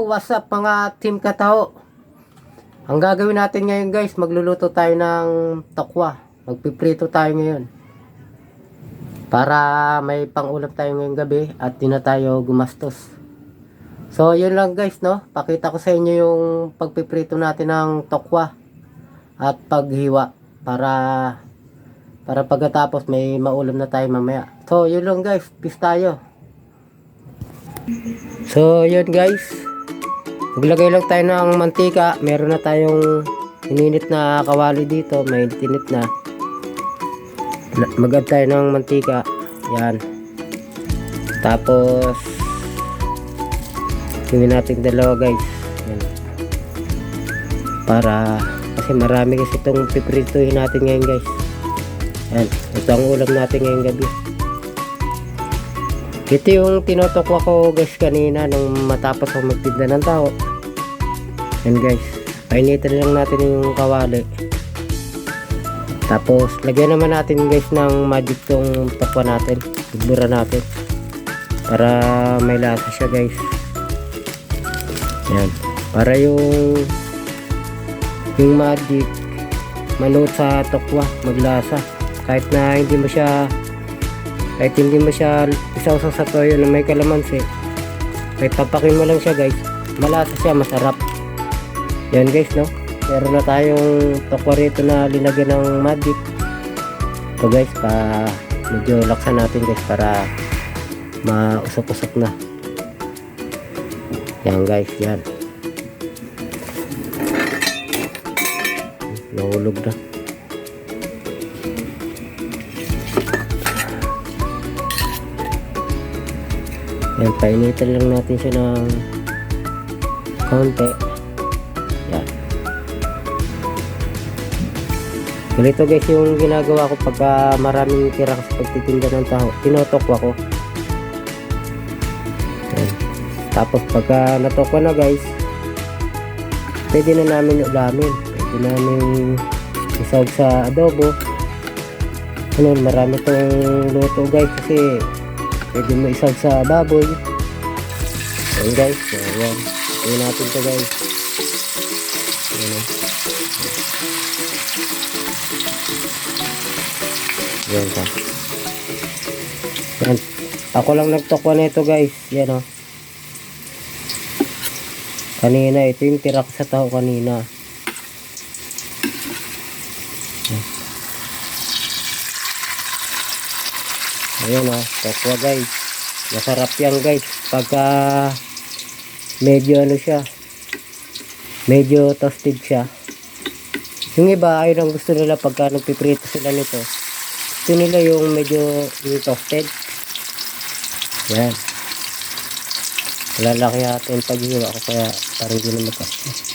what's up mga team Kataho? Ang gagawin natin ngayon guys, magluluto tayo ng tokwa. Magpiprito tayo ngayon. Para may pang-ulam tayo ngayong gabi at di na tayo gumastos. So yun lang guys, no? Pakita ko sa inyo yung pagpiprito natin ng tokwa at paghiwa para pagkatapos may maulam na tayo mamaya. So yun lang guys, peace tayo. So yun guys, maglagay lang tayo ng mantika. Meron na tayong ininit na kawali dito, may tinit na. Mag-add tayo ng mantika. Yan. Tapos gawin natin dalawa guys. Yan. Para kasi marami kasi itong piprituhin natin ngayon guys. Yan. Ito ang ulam natin ngayong gabi. Ito yung tinotokwa ko guys kanina nung matapos ako magtinda ng tao. Yan guys, painitin lang natin yung kawali. Tapos lagyan naman natin guys ng magic tong tokwa natin. Ibura natin para may lasa siya guys. Yan, para yung magic manood sa tokwa, maglasa. Kahit hindi mo siya isawsaw sa toyo na may kalamansi, kahit papakin mo lang siya guys, malasa siya, masarap. Yan guys, no? Meron na tayong tokwa rito na linagyan ng magic. Ito guys, medyo laksan natin guys para mausok-usok na. Yan guys, yan. Nahulog na. Yan, painitan lang natin siya ng konti. Yan. Ganito guys yung ginagawa ko pagka maraming tira sa pagtitinda ng taho. Tinotokwa ko. Yan. Tapos pagka natokwa na guys, pwede na namin ulamin. Pwede namin isawag sa adobo. Ano, marami itong luto guys kasi pwede mo isawag sa baboy. Ayan guys, ayan. Ayan natin ito guys. Ayan. Ayan ka. Ayan. Ako lang nagtokwa na ito guys. Ayan o. Kanina, ito yung tira ko sa taho kanina. Ayan o, tokwa guys. Masarap yan guys pagka medyo ano siya, medyo toasted siya. Yung iba ay lang gusto nila pagka nagpiprito sila nito, gusto nila yung medyo toasted. Yan, lalaki natin yung paghiwa ko kaya parang hindi na magkasya.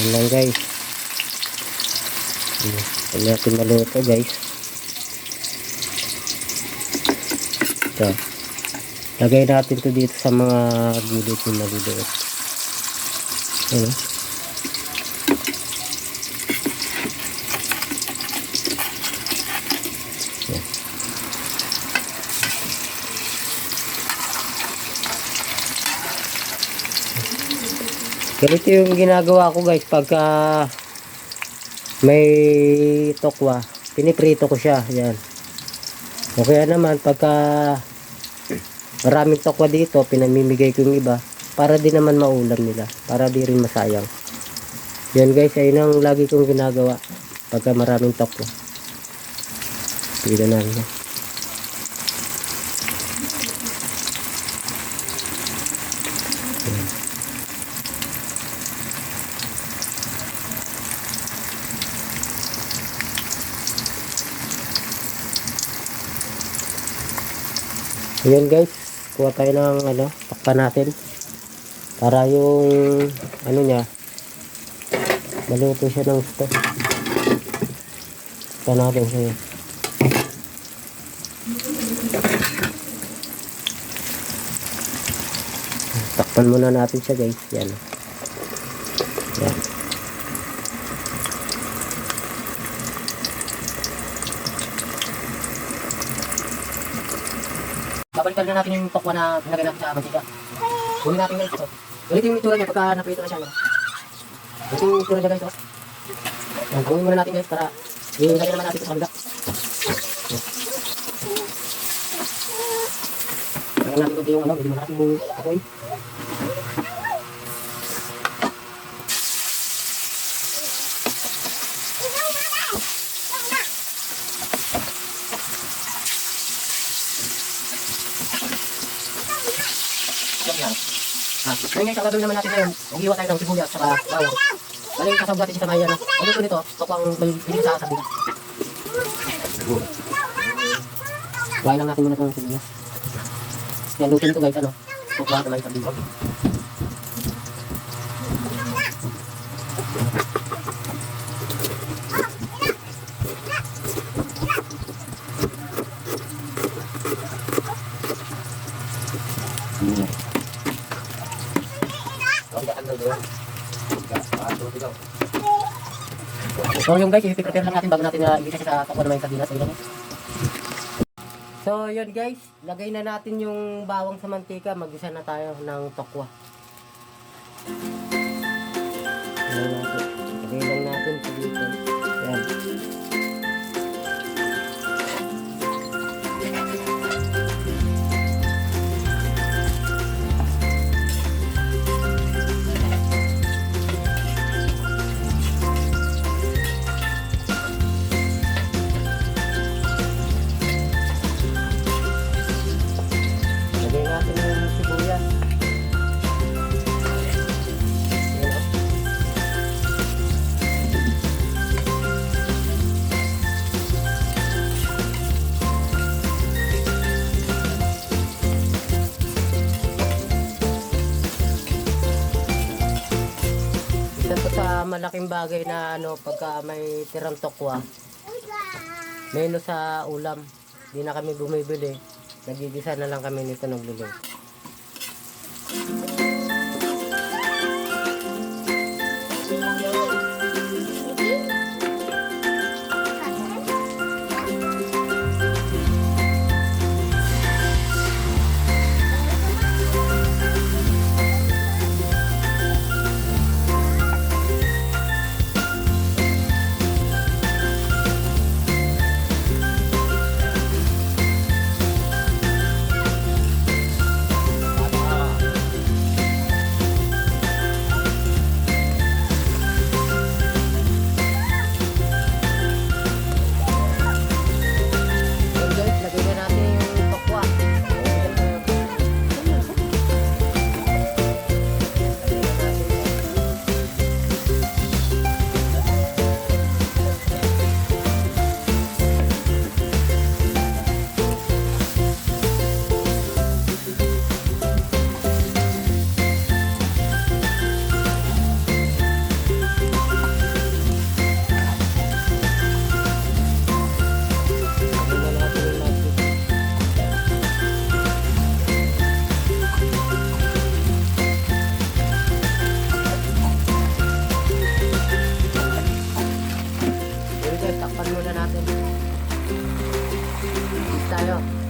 Yan lang guys. Yan natin maluto guys. Ito. Lagay natin to dito sa mga gilid yung maliliit. Yan. Yan. Ganito yung ginagawa ko guys pagka may tokwa, piniprito ko siya. Yan. O kaya naman pagka maraming tokwa dito, pinamimigay ko yung iba para din naman maulam nila, para di rin masayang. Yan guys, ayun ang lagi kong ginagawa pagka maraming tokwa. Tignan natin. Ayan guys, kuha tayo ng takpan natin para yung ano niya maluto siya ng gusto. Takpan natin siya. Takpan muna natin siya guys. Yan. Yan. babalikan na natin yung tokwa na nilagay natin sa mantika. Kunin natin guys ito. Ganito yung itsura niya pagka naprito na siya. No? Ito yung itsura niya guys. Oh. Yan, gawin muna natin guys para ilagay naman natin ito sa kabila. Lagyan natin ito yung ano, hindi mo natin yung apoy. Yan. Ngayon guys, ang gagawin naman natin ngayon, maghiwa tayo ng sibuyas at saka bawang. Bali, kasabog natin siya sa mayan. Ang luto nito, tokwang bilhin sa sabihan. Buhay lang natin muna itong sibuyas. Yan, luto nito guys, ano, tokwa sa mayan sabihan. So yung guys, i-prepare lang natin bago natin ilagay sa tokwa naman yung sardinas. So yun guys, lagay na natin yung bawang sa mantika. Mag-isa na tayo ng tokwa. Lagay lang natin sa dito. Yan. Malaking bagay na ano pagka may tirang tokwa menos sa ulam, hindi na kami bumibili, nagigisa na lang kami nito nagluluto. Takpan muna natin. Tayo.